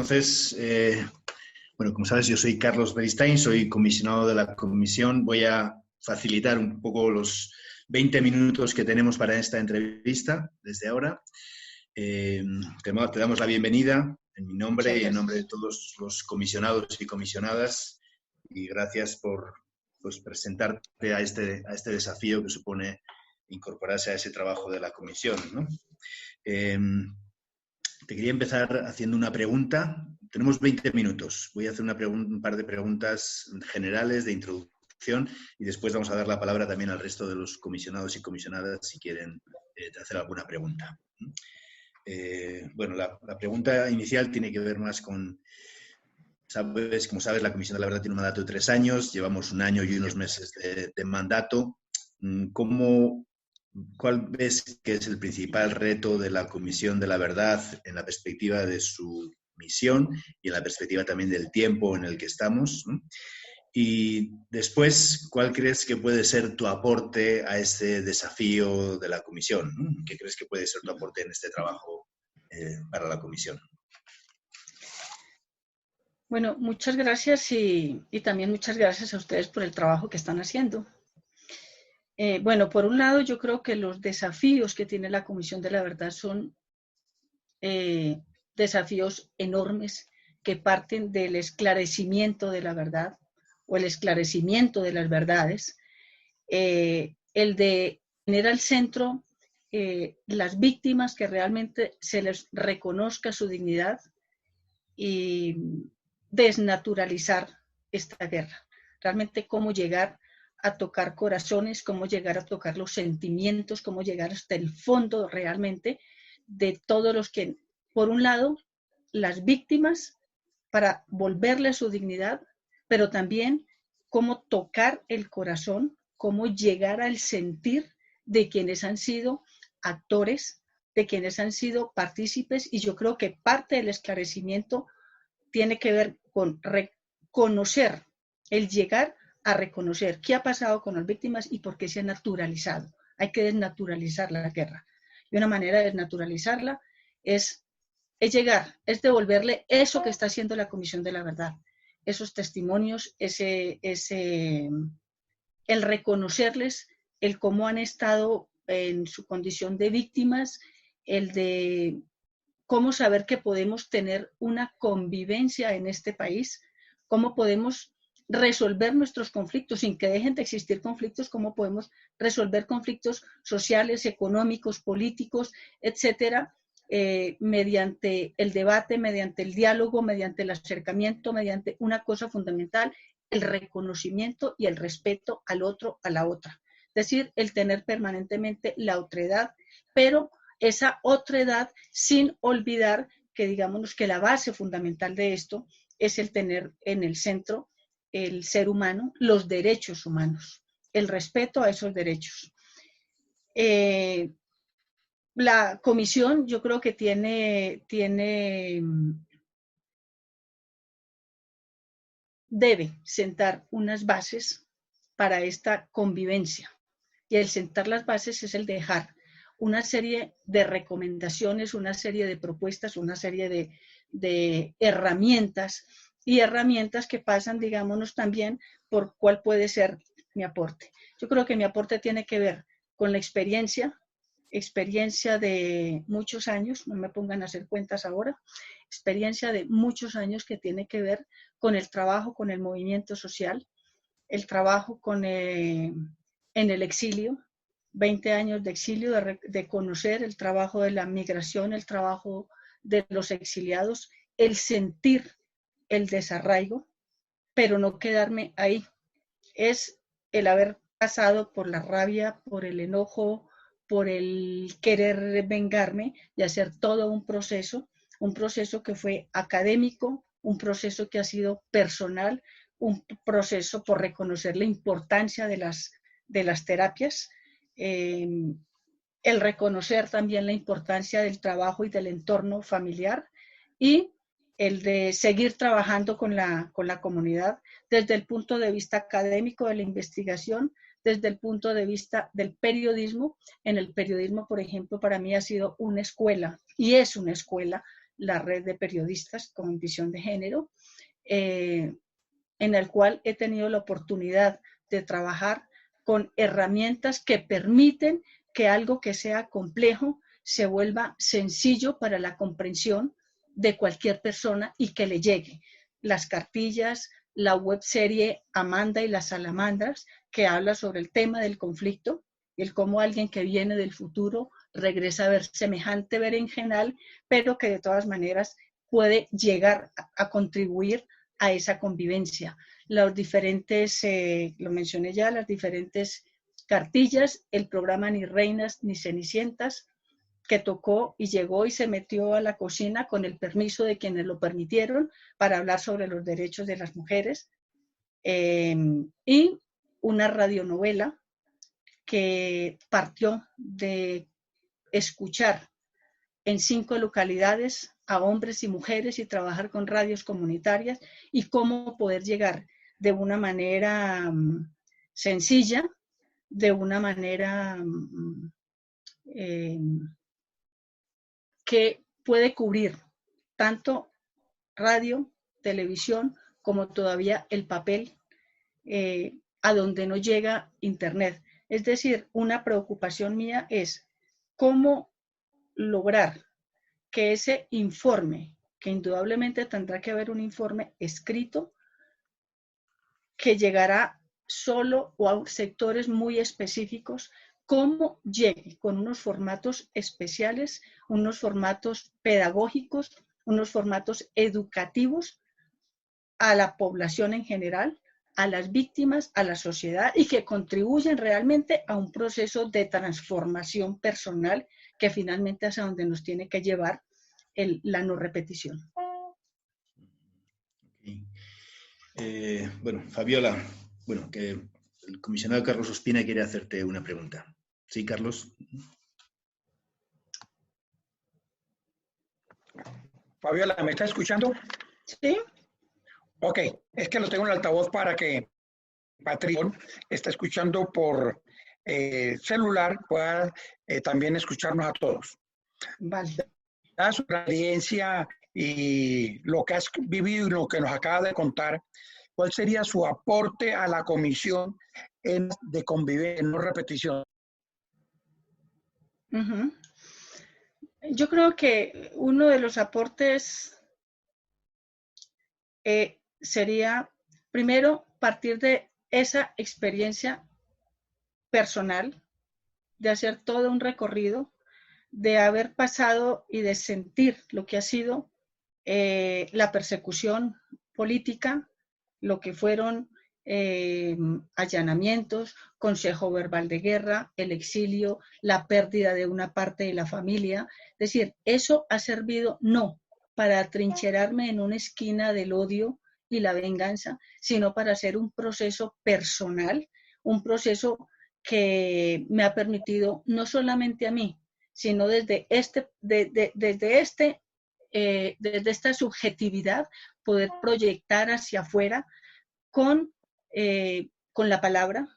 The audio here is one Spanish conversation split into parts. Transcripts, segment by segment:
Entonces, bueno, como sabes, yo soy Carlos Beristain, soy comisionado de la comisión. Voy a facilitar un poco los 20 minutos que tenemos para esta entrevista desde ahora. Te damos la bienvenida en mi nombre y en nombre de todos los comisionados y comisionadas, y gracias por presentarte a este desafío que supone incorporarse a ese trabajo de la comisión, ¿no? Te quería empezar haciendo una pregunta. Tenemos 20 minutos. Voy a hacer un par de preguntas generales de introducción y después vamos a dar la palabra también al resto de los comisionados y comisionadas si quieren hacer alguna pregunta. Bueno, la pregunta inicial tiene que ver más con, como sabes, la Comisión de la Verdad tiene un mandato de 3 años, llevamos 1 año y unos meses de mandato. ¿Cuál ves que es el principal reto de la Comisión de la Verdad en la perspectiva de su misión y en la perspectiva también del tiempo en el que estamos, ¿no? Y después, ¿cuál crees que puede ser tu aporte a este desafío de la Comisión, ¿no? ¿Qué crees que puede ser tu aporte en este trabajo para la Comisión? Bueno, muchas gracias y también muchas gracias a ustedes por el trabajo que están haciendo. Bueno, por un lado, yo creo que los desafíos que tiene la Comisión de la Verdad son desafíos enormes que parten del esclarecimiento de la verdad o el esclarecimiento de las verdades, el de tener al centro las víctimas, que realmente se les reconozca su dignidad y desnaturalizar esta guerra. Realmente cómo llegar a tocar corazones, cómo llegar a tocar los sentimientos, cómo llegar hasta el fondo realmente de todos los que, por un lado, las víctimas, para volverle su dignidad, pero también cómo tocar el corazón, cómo llegar al sentir de quienes han sido actores, de quienes han sido partícipes, y yo creo que parte del esclarecimiento tiene que ver con reconocer, el llegar a reconocer qué ha pasado con las víctimas y por qué se ha naturalizado. Hay que desnaturalizar la guerra. Y una manera de desnaturalizarla es llegar, es devolverle eso que está haciendo la Comisión de la Verdad, esos testimonios, el reconocerles, el cómo han estado en su condición de víctimas, el de cómo saber que podemos tener una convivencia en este país, cómo podemos resolver nuestros conflictos sin que dejen de existir conflictos, cómo podemos resolver conflictos sociales, económicos, políticos, etcétera, mediante el debate, mediante el diálogo, mediante el acercamiento, mediante una cosa fundamental, el reconocimiento y el respeto al otro, a la otra. Es decir, el tener permanentemente la otredad, pero esa otredad sin olvidar que, digamos, que la base fundamental de esto es el tener en el centro el ser humano, los derechos humanos, el respeto a esos derechos. La comisión, yo creo que debe sentar unas bases para esta convivencia. Y el sentar las bases es el dejar una serie de recomendaciones, una serie de propuestas, una serie de herramientas, y herramientas que pasan, digámonos, también por cuál puede ser mi aporte. Yo creo que mi aporte tiene que ver con la experiencia de muchos años, no me pongan a hacer cuentas ahora, experiencia de muchos años que tiene que ver con el trabajo, con el movimiento social, el trabajo en el exilio, 20 años de exilio, de conocer el trabajo de la migración, el trabajo de los exiliados, el sentir el desarraigo, pero no quedarme ahí. Es el haber pasado por la rabia, por el enojo, por el querer vengarme y hacer todo un proceso que fue académico, un proceso que ha sido personal, un proceso por reconocer la importancia de las terapias, el reconocer también la importancia del trabajo y del entorno familiar, y el de seguir trabajando con la comunidad desde el punto de vista académico de la investigación, desde el punto de vista del periodismo. En el periodismo, por ejemplo, para mí ha sido una escuela, y es una escuela, la red de periodistas con visión de género, en el cual he tenido la oportunidad de trabajar con herramientas que permiten que algo que sea complejo se vuelva sencillo para la comprensión de cualquier persona y que le llegue. Las cartillas, la webserie Amanda y las salamandras, que habla sobre el tema del conflicto y el cómo alguien que viene del futuro regresa a ver semejante berenjenal, pero que de todas maneras puede llegar a contribuir a esa convivencia. Los diferentes, lo mencioné ya, las diferentes cartillas, el programa Ni Reinas ni Cenicientas, que tocó y llegó y se metió a la cocina con el permiso de quienes lo permitieron para hablar sobre los derechos de las mujeres, y una radionovela que partió de escuchar en 5 localidades a hombres y mujeres y trabajar con radios comunitarias y cómo poder llegar de una manera sencilla, de una manera que puede cubrir tanto radio, televisión, como todavía el papel, a donde no llega Internet. Es decir, una preocupación mía es cómo lograr que ese informe, que indudablemente tendrá que haber un informe escrito, que llegará solo o a sectores muy específicos, cómo llegue con unos formatos especiales, unos formatos pedagógicos, unos formatos educativos a la población en general, a las víctimas, a la sociedad, y que contribuyen realmente a un proceso de transformación personal que finalmente es a donde nos tiene que llevar la no repetición. Bueno, Fabiola, bueno, que el comisionado Carlos Ospina quiere hacerte una pregunta. ¿Sí, Carlos? Fabiola, ¿me está escuchando? Sí. Ok, es que lo tengo en el altavoz para que Patreon está escuchando por celular, pueda también escucharnos a todos. Vale. Dada su experiencia y lo que has vivido y lo que nos acaba de contar, ¿cuál sería su aporte a la comisión de convivencia, no repetición? Yo creo que uno de los aportes sería, primero, partir de esa experiencia personal, de hacer todo un recorrido, de haber pasado y de sentir lo que ha sido la persecución política, lo que fueron allanamientos, consejo verbal de guerra, el exilio, la pérdida de una parte de la familia. Es decir, eso ha servido no para atrincherarme en una esquina del odio y la venganza, sino para hacer un proceso personal, un proceso que me ha permitido no solamente a mí, sino desde esta subjetividad, poder proyectar hacia afuera con la palabra,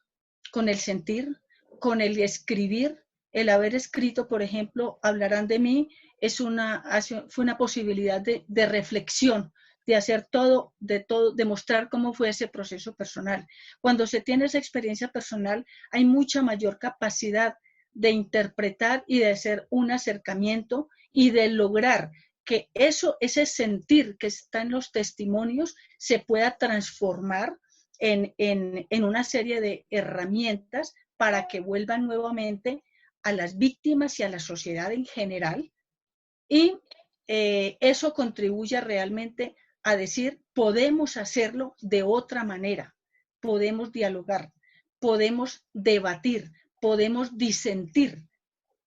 con el sentir, con el escribir. El haber escrito, por ejemplo, Hablarán de mí, fue una posibilidad de reflexión, de hacer todo, de mostrar cómo fue ese proceso personal. Cuando se tiene esa experiencia personal, hay mucha mayor capacidad de interpretar y de hacer un acercamiento y de lograr que ese sentir que está en los testimonios se pueda transformar en una serie de herramientas para que vuelvan nuevamente a las víctimas y a la sociedad en general. Y eso contribuye realmente a decir, podemos hacerlo de otra manera, podemos dialogar, podemos debatir, podemos disentir,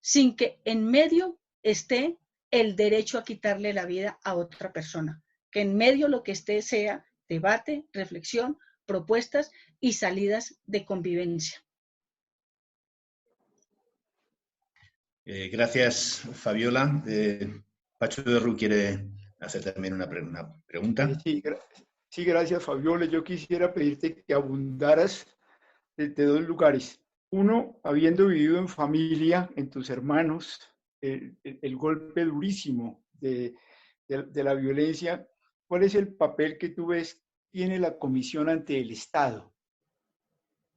sin que en medio esté el derecho a quitarle la vida a otra persona. Que en medio lo que esté sea debate, reflexión, propuestas y salidas de convivencia. Gracias, Fabiola. Pacho de Ru quiere hacer también una pregunta. Sí, gracias, Fabiola. Yo quisiera pedirte que abundaras de 2 lugares. Uno, habiendo vivido en familia, en tus hermanos, el golpe durísimo de de la violencia, ¿cuál es el papel que tú ves tiene la comisión ante el Estado?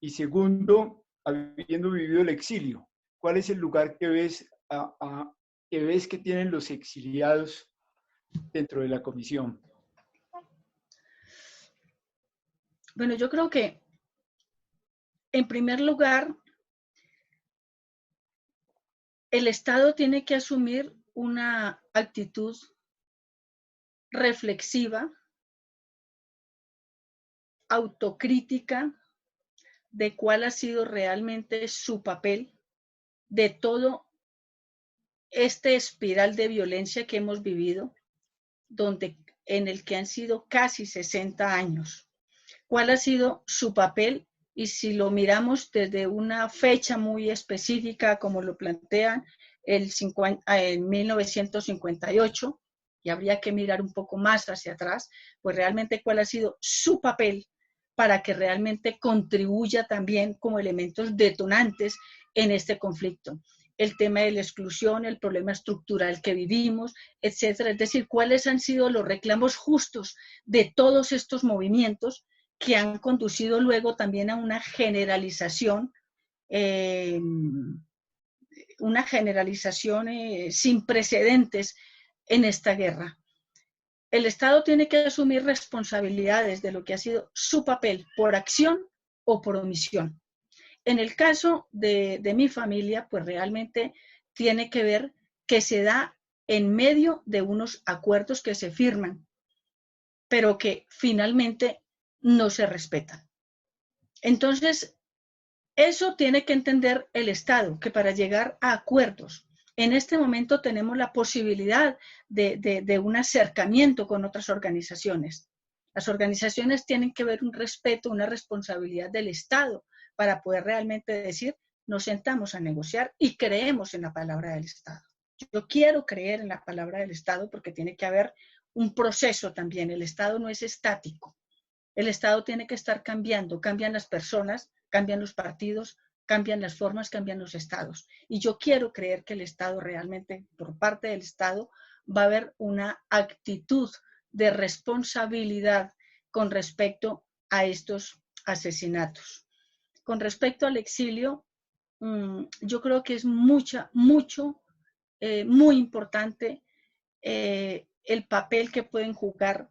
Y segundo, habiendo vivido el exilio, ¿cuál es el lugar que ves que tienen los exiliados dentro de la comisión? Bueno, yo creo que, en primer lugar, el Estado tiene que asumir una actitud reflexiva, autocrítica, de cuál ha sido realmente su papel de todo este espiral de violencia que hemos vivido, en el que han sido casi 60 años. ¿Cuál ha sido su papel? Y si lo miramos desde una fecha muy específica, como lo plantean en 1958, y habría que mirar un poco más hacia atrás, pues realmente cuál ha sido su papel para que realmente contribuya también como elementos detonantes en este conflicto. El tema de la exclusión, el problema estructural que vivimos, etcétera. Es decir, cuáles han sido los reclamos justos de todos estos movimientos que han conducido luego también a una generalización sin precedentes en esta guerra. El Estado tiene que asumir responsabilidades de lo que ha sido su papel por acción o por omisión. En el caso de mi familia, pues realmente tiene que ver que se da en medio de unos acuerdos que se firman, pero que finalmente no se respetan. Entonces, eso tiene que entender el Estado, que para llegar a acuerdos, en este momento tenemos la posibilidad de un acercamiento con otras organizaciones. Las organizaciones tienen que ver un respeto, una responsabilidad del Estado para poder realmente decir, nos sentamos a negociar y creemos en la palabra del Estado. Yo quiero creer en la palabra del Estado porque tiene que haber un proceso también. El Estado no es estático. El Estado tiene que estar cambiando, cambian las personas, cambian los partidos, cambian las formas, cambian los estados. Y yo quiero creer que el Estado realmente, por parte del Estado, va a haber una actitud de responsabilidad con respecto a estos asesinatos. Con respecto al exilio, yo creo que es muy importante el papel que pueden jugar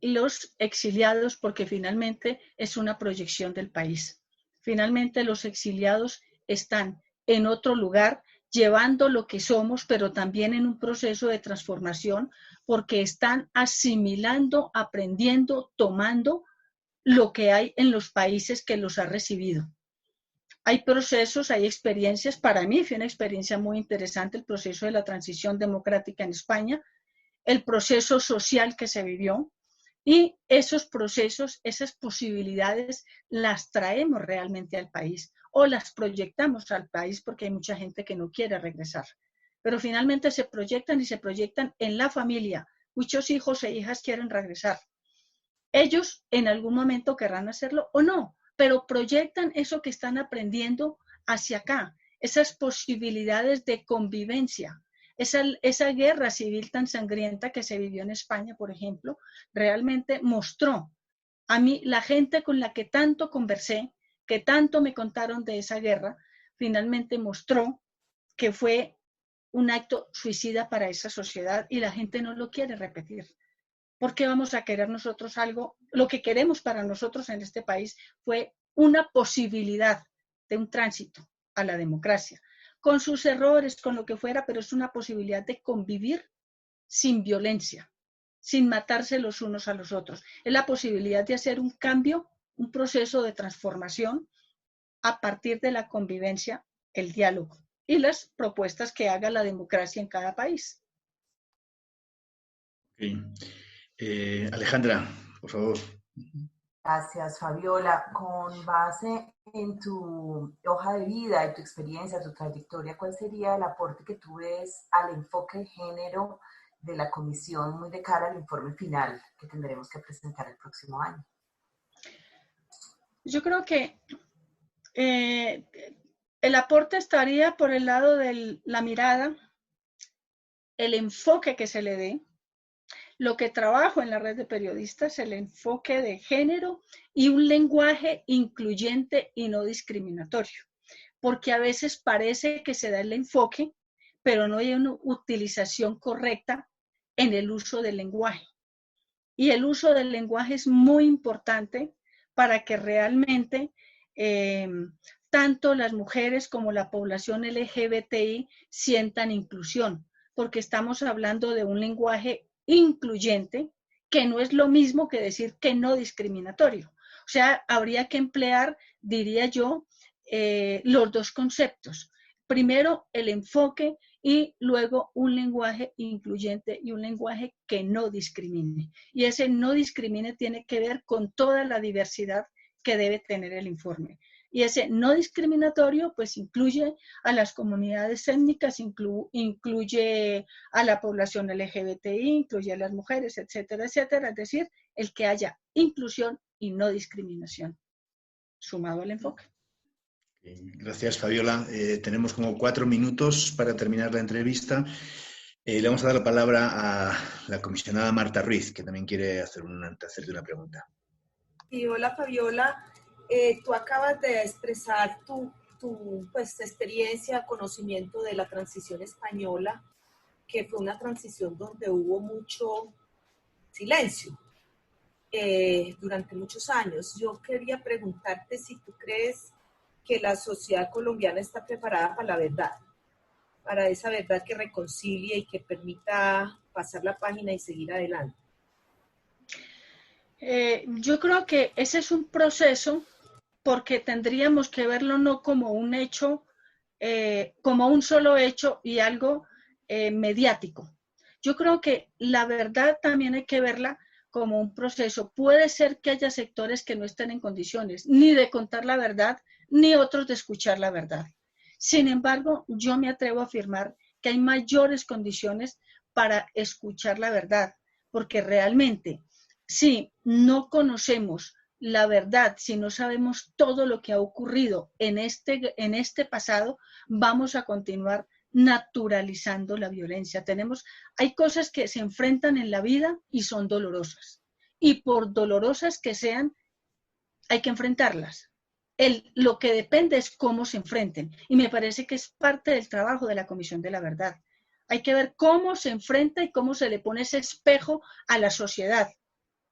los exiliados, porque finalmente es una proyección del país. Finalmente los exiliados están en otro lugar llevando lo que somos, pero también en un proceso de transformación, porque están asimilando, aprendiendo, tomando lo que hay en los países que los ha recibido. Hay procesos, hay experiencias. Para mí fue una experiencia muy interesante el proceso de la transición democrática en España, el proceso social que se vivió, y esos procesos, esas posibilidades las traemos realmente al país o las proyectamos al país porque hay mucha gente que no quiere regresar. Pero finalmente se proyectan y se proyectan en la familia. Muchos hijos e hijas quieren regresar. Ellos en algún momento querrán hacerlo o no, pero proyectan eso que están aprendiendo hacia acá, esas posibilidades de convivencia. Esa guerra civil tan sangrienta que se vivió en España, por ejemplo, realmente mostró a mí, la gente con la que tanto conversé, que tanto me contaron de esa guerra, finalmente mostró que fue un acto suicida para esa sociedad y la gente no lo quiere repetir. ¿Por qué vamos a querer nosotros algo? Lo que queremos para nosotros en este país fue una posibilidad de un tránsito a la democracia, con sus errores, con lo que fuera, pero es una posibilidad de convivir sin violencia, sin matarse los unos a los otros. Es la posibilidad de hacer un cambio, un proceso de transformación a partir de la convivencia, el diálogo y las propuestas que haga la democracia en cada país. Okay. Alejandra, por favor. Gracias, Fabiola. Con base en tu hoja de vida y tu experiencia, tu trayectoria, ¿cuál sería el aporte que tú ves al enfoque de género de la comisión muy de cara al informe final que tendremos que presentar el próximo año? Yo creo que el aporte estaría por el lado de la mirada, el enfoque que se le dé lo que trabajo en la red de periodistas es el enfoque de género y un lenguaje incluyente y no discriminatorio, porque a veces parece que se da el enfoque, pero no hay una utilización correcta en el uso del lenguaje. Y el uso del lenguaje es muy importante para que realmente tanto las mujeres como la población LGBTI sientan inclusión, porque estamos hablando de un lenguaje incluyente, que no es lo mismo que decir que no discriminatorio. O sea, habría que emplear, diría yo, los dos conceptos. Primero, el enfoque y luego un lenguaje incluyente y un lenguaje que no discrimine. Y ese no discrimine tiene que ver con toda la diversidad que debe tener el informe. Y ese no discriminatorio pues incluye a las comunidades étnicas, incluye a la población LGBTI, incluye a las mujeres, etcétera, etcétera. Es decir, el que haya inclusión y no discriminación, sumado al enfoque. Gracias, Fabiola. Tenemos como 4 minutos para terminar la entrevista. Le vamos a dar la palabra a la comisionada Marta Ruiz, que también quiere hacerte una pregunta. Sí, hola, Fabiola. Tú acabas de expresar tu experiencia, conocimiento de la transición española, que fue una transición donde hubo mucho silencio durante muchos años. Yo quería preguntarte si tú crees que la sociedad colombiana está preparada para la verdad, para esa verdad que reconcilie y que permita pasar la página y seguir adelante. Yo creo que ese es un proceso, porque tendríamos que verlo no como un hecho, como un solo hecho y algo mediático. Yo creo que la verdad también hay que verla como un proceso. Puede ser que haya sectores que no estén en condiciones ni de contar la verdad, ni otros de escuchar la verdad. Sin embargo, yo me atrevo a afirmar que hay mayores condiciones para escuchar la verdad, porque realmente, si no conocemos la verdad, si no sabemos todo lo que ha ocurrido en este pasado, vamos a continuar naturalizando la violencia. Hay cosas que se enfrentan en la vida y son dolorosas. Y por dolorosas que sean, hay que enfrentarlas. Lo que depende es cómo se enfrenten. Y me parece que es parte del trabajo de la Comisión de la Verdad. Hay que ver cómo se enfrenta y cómo se le pone ese espejo a la sociedad.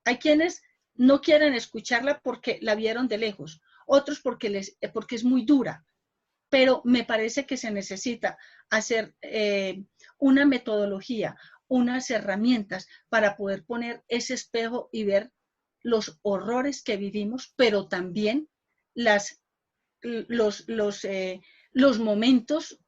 Hay quienes no quieren escucharla porque la vieron de lejos, otros porque es muy dura. Pero me parece que se necesita hacer una metodología, unas herramientas para poder poner ese espejo y ver los horrores que vivimos, pero también los momentos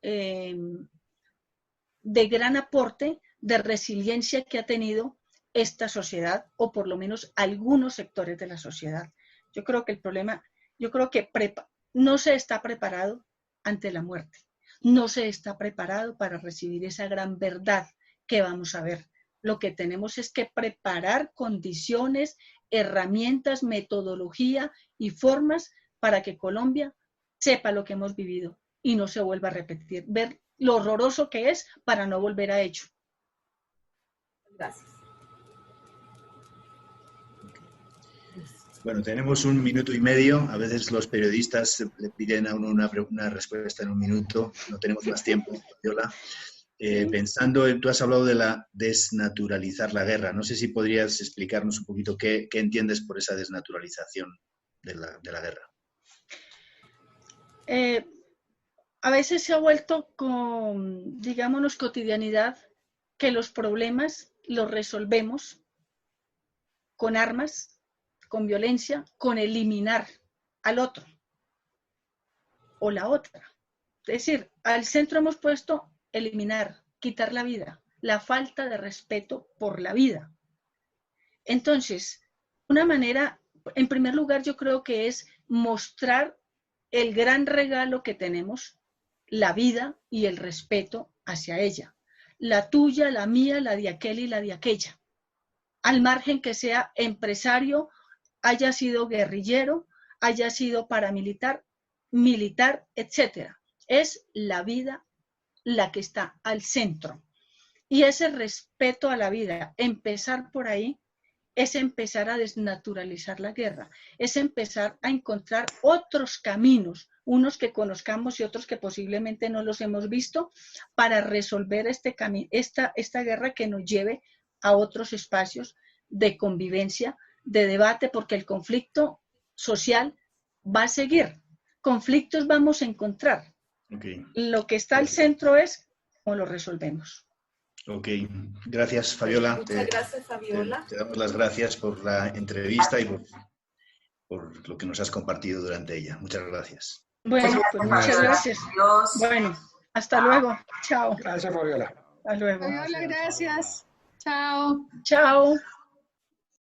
de gran aporte de resiliencia que ha tenido esta sociedad, o por lo menos algunos sectores de la sociedad. Yo creo que el problema, no se está preparado ante la muerte, no se está preparado para recibir esa gran verdad que vamos a ver. Lo que tenemos es que preparar condiciones, herramientas, metodología y formas para que Colombia sepa lo que hemos vivido y no se vuelva a repetir. Ver lo horroroso que es para no volver a ello. Gracias. Bueno, tenemos 1 minuto y medio. A veces los periodistas le piden a uno una respuesta en 1 minuto. No tenemos más tiempo, Fabiola. Tú has hablado de desnaturalizar la guerra. No sé si podrías explicarnos un poquito qué entiendes por esa desnaturalización de la guerra. A veces se ha vuelto digámonos, cotidianidad, que los problemas los resolvemos con armas, con violencia, con eliminar al otro o la otra. Es decir, al centro hemos puesto eliminar, quitar la vida, la falta de respeto por la vida. Entonces, una manera, en primer lugar, yo creo que es mostrar el gran regalo que tenemos, la vida y el respeto hacia ella. La tuya, la mía, la de aquel y la de aquella. Al margen que sea empresario, haya sido guerrillero, haya sido paramilitar, militar, etc. Es la vida la que está al centro. Y ese respeto a la vida, empezar por ahí, es empezar a desnaturalizar la guerra, es empezar a encontrar otros caminos, unos que conozcamos y otros que posiblemente no los hemos visto, para resolver esta guerra que nos lleve a otros espacios de convivencia, de debate, porque el conflicto social va a seguir, conflictos vamos a encontrar. Okay. Lo que está al centro es cómo lo resolvemos. Ok, gracias Fabiola. Muchas gracias, Fabiola. Te damos las gracias por la entrevista y por lo que nos has compartido durante ella. Muchas gracias. Bueno, pues muchas gracias. Bueno, hasta luego. Chao. Gracias, Fabiola. Hasta luego. Fabiola, gracias. Chao. Chao.